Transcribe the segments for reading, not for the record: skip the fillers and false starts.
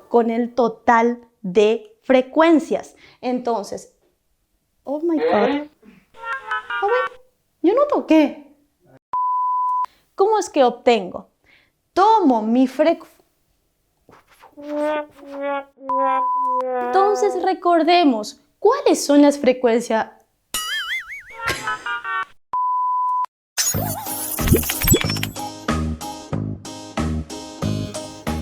Con el total de frecuencias. Entonces, oh my God. A ver, yo no toqué. ¿Cómo es que obtengo? Tomo mi frecuencia. Entonces recordemos, ¿cuáles son las frecuencias?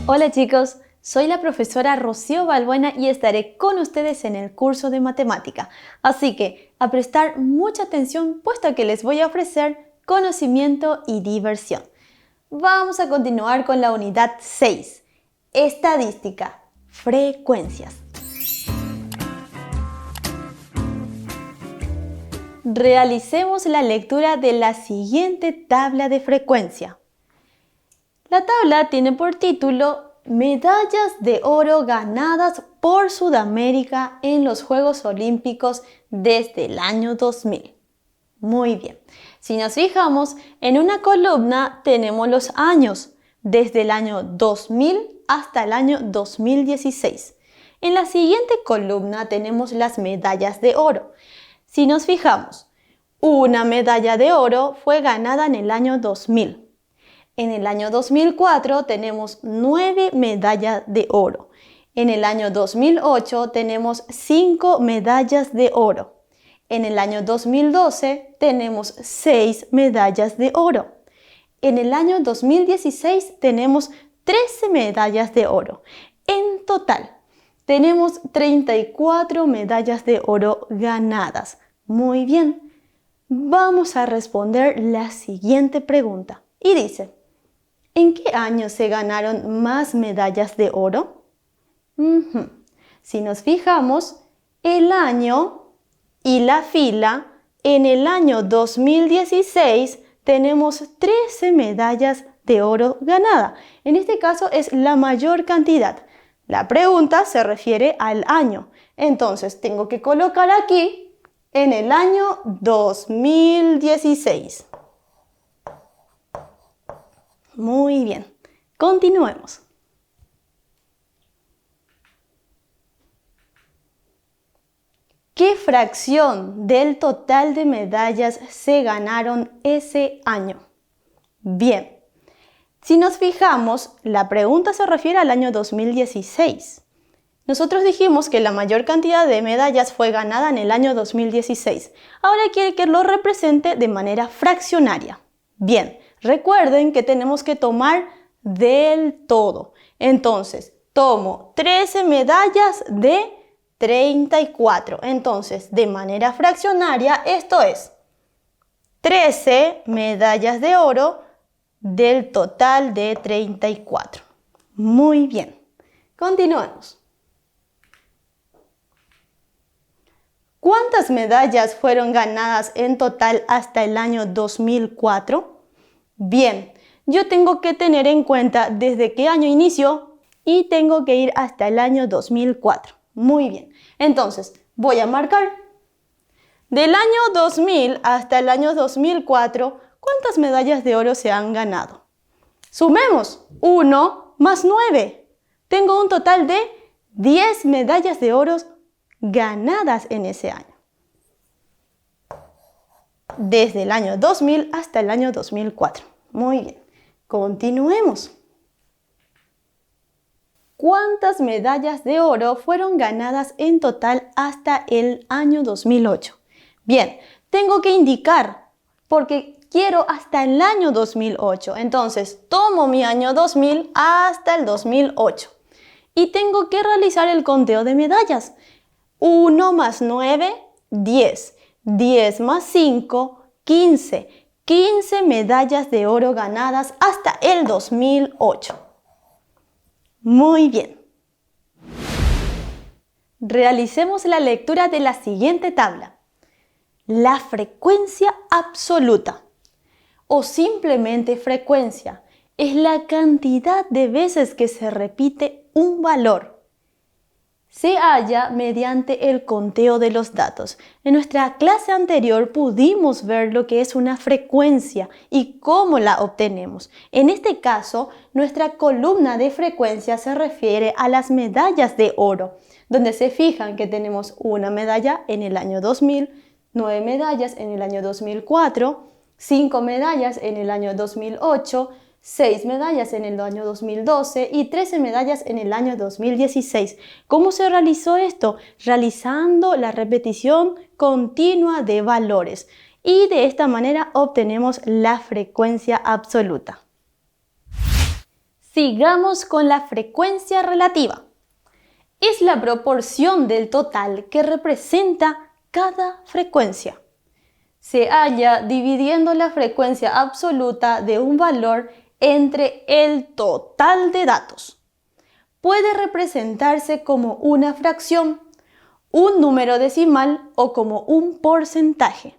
Hola chicos, soy la profesora Rocío Balbuena y estaré con ustedes en el curso de matemática. Así que a prestar mucha atención puesto que les voy a ofrecer conocimiento y diversión. Vamos a continuar con la unidad 6, estadística, frecuencias. Realicemos la lectura de la siguiente tabla de frecuencia. La tabla tiene por título Medallas de oro ganadas por Sudamérica en los Juegos Olímpicos desde el año 2000. Muy bien. Si nos fijamos, en una columna tenemos los años, desde el año 2000 hasta el año 2016. En la siguiente columna tenemos las medallas de oro. Si nos fijamos, una medalla de oro fue ganada en el año 2000. En el año 2004 tenemos 9 medallas de oro. En el año 2008 tenemos 5 medallas de oro. En el año 2012 tenemos 6 medallas de oro. En el año 2016 tenemos 13 medallas de oro. En total, tenemos 34 medallas de oro ganadas. Muy bien. Vamos a responder la siguiente pregunta. Y dice, ¿en qué año se ganaron más medallas de oro? Si nos fijamos, el año y la fila, en el año 2016 tenemos 13 medallas de oro ganadas. En este caso es la mayor cantidad. La pregunta se refiere al año. Entonces tengo que colocar aquí en el año 2016. Muy bien, continuemos. ¿Qué fracción del total de medallas se ganaron ese año? Bien, si nos fijamos, la pregunta se refiere al año 2016. Nosotros dijimos que la mayor cantidad de medallas fue ganada en el año 2016. Ahora quiere que lo represente de manera fraccionaria. Bien. Recuerden que tenemos que tomar del todo. Entonces, tomo 13 medallas de 34. Entonces, de manera fraccionaria, esto es 13 medallas de oro del total de 34. Muy bien. Continuemos. ¿Cuántas medallas fueron ganadas en total hasta el año 2004? Bien, yo tengo que tener en cuenta desde qué año inició y tengo que ir hasta el año 2004. Muy bien, entonces voy a marcar. Del año 2000 hasta el año 2004, ¿cuántas medallas de oro se han ganado? Sumemos 1 más 9. Tengo un total de 10 medallas de oro ganadas en ese año. Desde el año 2000 hasta el año 2004. Muy bien, continuemos. ¿Cuántas medallas de oro fueron ganadas en total hasta el año 2008? Bien, tengo que indicar porque quiero hasta el año 2008. Entonces, tomo mi año 2000 hasta el 2008 y tengo que realizar el conteo de medallas. 1 más 9, 10. 10 más 5, 15. 15 medallas de oro ganadas hasta el 2008. Muy bien. Realicemos la lectura de la siguiente tabla. La frecuencia absoluta o simplemente frecuencia es la cantidad de veces que se repite un valor. se halla mediante el conteo de los datos. En nuestra clase anterior pudimos ver lo que es una frecuencia y cómo la obtenemos. En este caso, nuestra columna de frecuencia se refiere a las medallas de oro, donde se fijan que tenemos una medalla en el año 2000, 9 medallas en el año 2004, 5 medallas en el año 2008, 6 medallas en el año 2012 y 13 medallas en el año 2016. ¿Cómo se realizó esto? Realizando la repetición continua de valores. Y de esta manera obtenemos la frecuencia absoluta. Sigamos con la frecuencia relativa. Es la proporción del total que representa cada frecuencia. Se halla dividiendo la frecuencia absoluta de un valor entre el total de datos. Puede representarse como una fracción, un número decimal o como un porcentaje.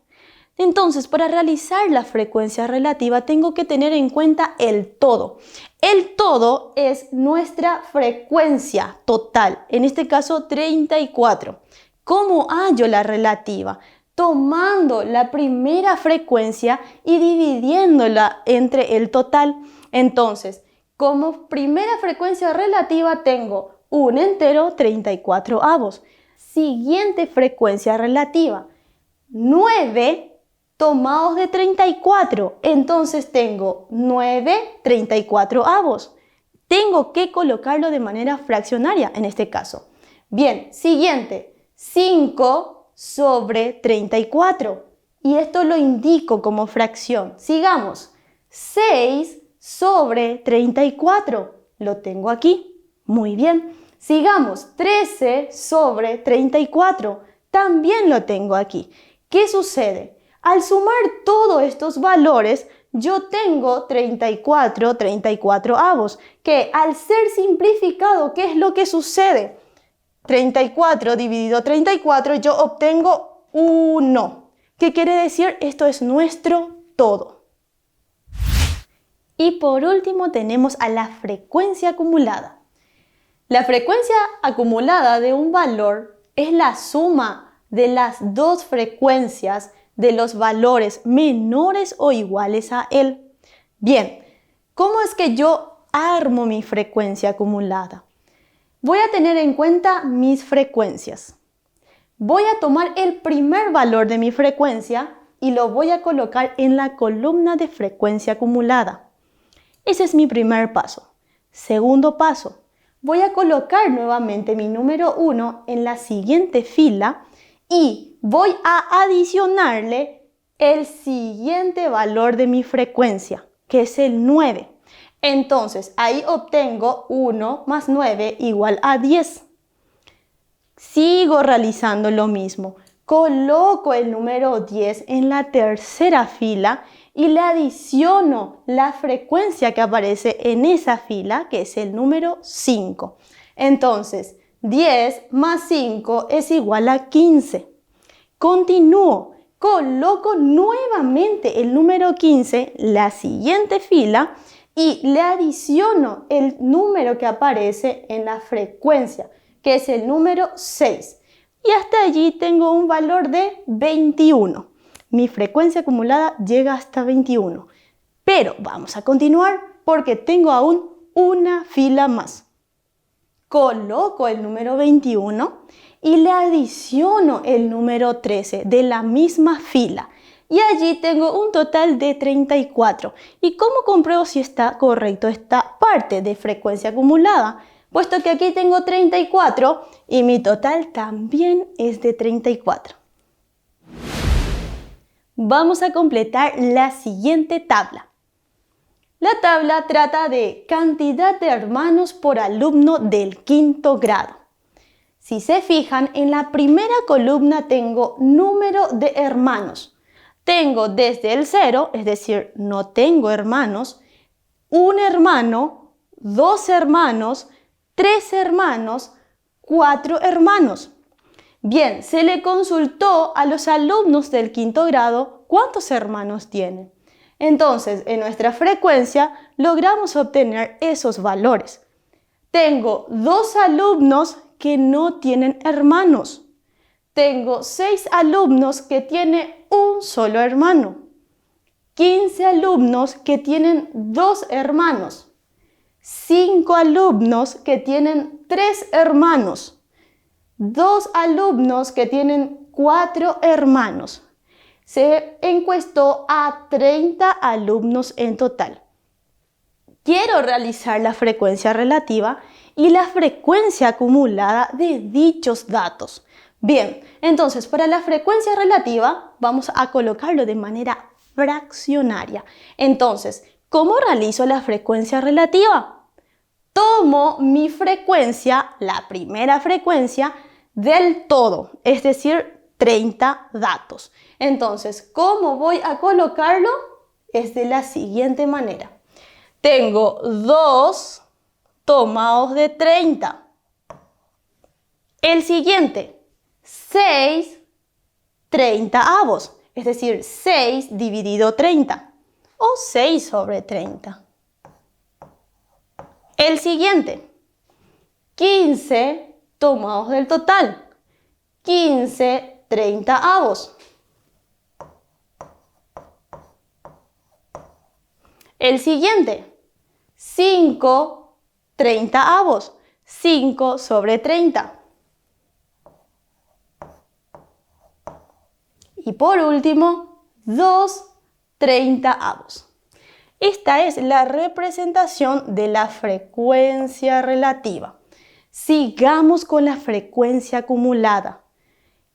Entonces, para realizar la frecuencia relativa tengo que tener en cuenta el todo. El todo es nuestra frecuencia total, en este caso 34. ¿Cómo hallo la relativa? Tomando la primera frecuencia y dividiéndola entre el total. Entonces, como primera frecuencia relativa tengo un entero 34 avos. Siguiente frecuencia relativa, 9 tomados de 34. Entonces tengo 9 34 avos. Tengo que colocarlo de manera fraccionaria en este caso. Bien, siguiente, 5 sobre 34. Y esto lo indico como fracción. Sigamos. 6 sobre 34. Lo tengo aquí. Muy bien. Sigamos. 13 sobre 34. También lo tengo aquí. ¿Qué sucede? Al sumar todos estos valores, yo tengo 34 avos. Que al ser simplificado, ¿qué es lo que sucede? 34 dividido 34, yo obtengo 1. ¿Qué quiere decir? Esto es nuestro todo. Y por último tenemos a la frecuencia acumulada. La frecuencia acumulada de un valor es la suma de las dos frecuencias de los valores menores o iguales a él. Bien, ¿cómo es que yo armo mi frecuencia acumulada? Voy a tener en cuenta mis frecuencias. Voy a tomar el primer valor de mi frecuencia y lo voy a colocar en la columna de frecuencia acumulada. Ese es mi primer paso. Segundo paso, voy a colocar nuevamente mi número 1 en la siguiente fila y voy a adicionarle el siguiente valor de mi frecuencia, que es el 9. Entonces, ahí obtengo 1 más 9 igual a 10. Sigo realizando lo mismo. Coloco el número 10 en la tercera fila y le adiciono la frecuencia que aparece en esa fila, que es el número 5. Entonces, 10 más 5 es igual a 15. Continúo. Coloco nuevamente el número 15 en la siguiente fila y le adiciono el número que aparece en la frecuencia, que es el número 6. Y hasta allí tengo un valor de 21. Mi frecuencia acumulada llega hasta 21. Pero vamos a continuar porque tengo aún una fila más. Coloco el número 21 y le adiciono el número 13 de la misma fila. Y allí tengo un total de 34. ¿Y cómo compruebo si está correcto esta parte de frecuencia acumulada? Puesto que aquí tengo 34 y mi total también es de 34. Vamos a completar la siguiente tabla. La tabla trata de cantidad de hermanos por alumno del quinto grado. Si se fijan, en la primera columna tengo número de hermanos. Tengo desde el 0, es decir, no tengo hermanos, un hermano, 2 hermanos, 3 hermanos, 4 hermanos. Bien, se le consultó a los alumnos del quinto grado cuántos hermanos tienen. Entonces, en nuestra frecuencia logramos obtener esos valores. Tengo 2 alumnos que no tienen hermanos. Tengo 6 alumnos que tienen un solo hermano. 15 alumnos que tienen 2 hermanos. 5 alumnos que tienen 3 hermanos. 2 alumnos que tienen 4 hermanos. Se encuestó a 30 alumnos en total. Quiero realizar la frecuencia relativa y la frecuencia acumulada de dichos datos. Bien, entonces para la frecuencia relativa vamos a colocarlo de manera fraccionaria. Entonces, ¿cómo realizo la frecuencia relativa? Tomo mi frecuencia, la primera frecuencia, del todo, es decir, 30 datos. Entonces, ¿cómo voy a colocarlo? Es de la siguiente manera. Tengo 2 tomados de 30. El siguiente, 6 treintaavos, es decir, 6 dividido 30 o 6 sobre 30. El siguiente, 15 tomados del total, 15 treintaavos. El siguiente, 5 treintaavos, 5 sobre 30. Y por último, 2 treintaavos. Esta es la representación de la frecuencia relativa. Sigamos con la frecuencia acumulada.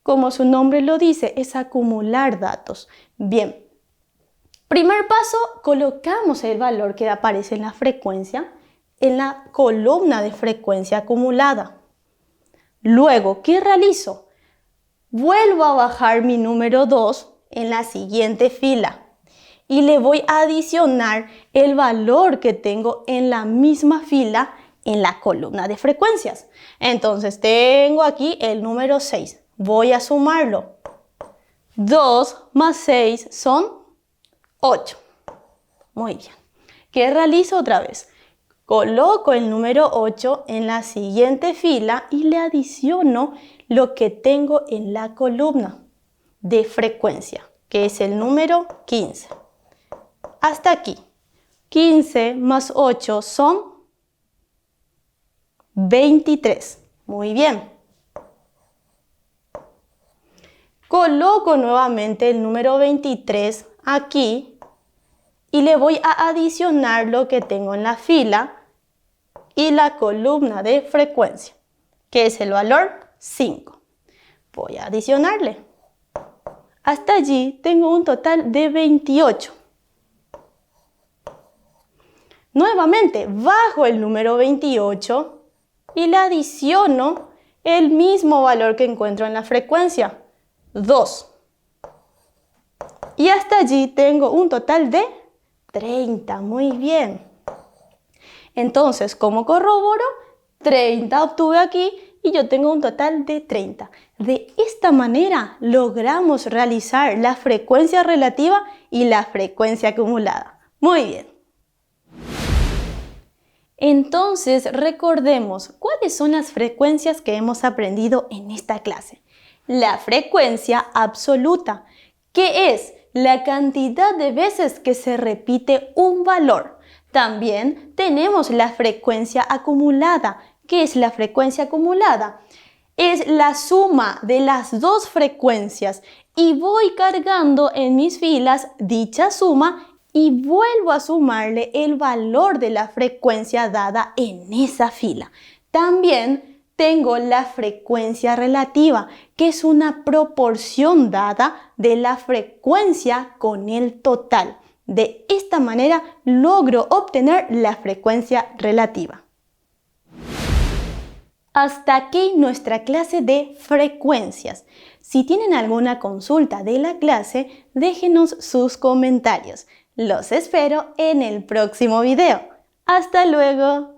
Como su nombre lo dice, es acumular datos. Bien, primer paso, colocamos el valor que aparece en la frecuencia en la columna de frecuencia acumulada. Luego, ¿qué realizo? Vuelvo a bajar mi número 2 en la siguiente fila y le voy a adicionar el valor que tengo en la misma fila en la columna de frecuencias. Entonces tengo aquí el número 6. Voy a sumarlo. 2 más 6 son 8. Muy bien. ¿Qué realizo otra vez? Coloco el número 8 en la siguiente fila y le adiciono lo que tengo en la columna de frecuencia, que es el número 15. Hasta aquí. 15 más 8 son 23. Muy bien. Coloco nuevamente el número 23 aquí y le voy a adicionar lo que tengo en la fila y la columna de frecuencia, que es el valor 5. Voy a adicionarle. Hasta allí tengo un total de 28. Nuevamente bajo el número 28 y le adiciono el mismo valor que encuentro en la frecuencia, 2. Y hasta allí tengo un total de 30. Muy bien. Entonces, ¿cómo corroboro? 30 obtuve aquí y yo tengo un total de 30. De esta manera logramos realizar la frecuencia relativa y la frecuencia acumulada. Muy bien. Entonces, recordemos cuáles son las frecuencias que hemos aprendido en esta clase. La frecuencia absoluta, que es la cantidad de veces que se repite un valor. También tenemos la frecuencia acumulada. ¿Qué es la frecuencia acumulada? Es la suma de las dos frecuencias y voy cargando en mis filas dicha suma y vuelvo a sumarle el valor de la frecuencia dada en esa fila. También tengo la frecuencia relativa, que es una proporción dada de la frecuencia con el total. De esta manera logro obtener la frecuencia relativa. Hasta aquí nuestra clase de frecuencias. Si tienen alguna consulta de la clase, déjenos sus comentarios. Los espero en el próximo video. ¡Hasta luego!